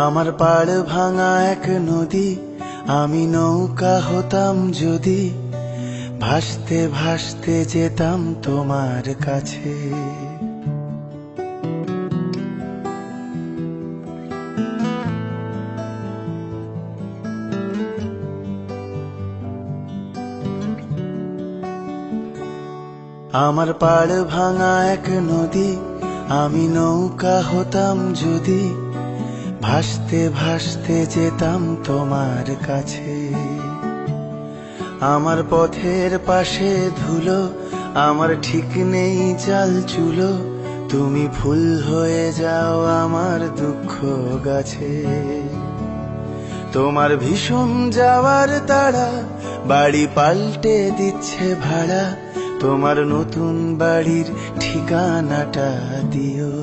আমার পাড় ভাঙা এক নদী, আমি নৌকা হতাম যদি, ভাসতে ভাসতে যেতাম তোমার কাছে। আমার পাড় ভাঙা এক নদী, আমি নৌকা হতাম যদি, ভাসতে ভাসতে যেতাম তোমার কাছে। আমার পথের পাশে ধুলো, আমার ঠিক নেই চাল চুলো, তুমি ফুল হয়ে যাও আমার দুঃখ গাছে। তোমার ভীষণ যাওয়ার তাড়া, বাড়ি পাল্টে দিচ্ছে ভাড়া, তোমার নতুন বাড়ির ঠিকানাটা দিও।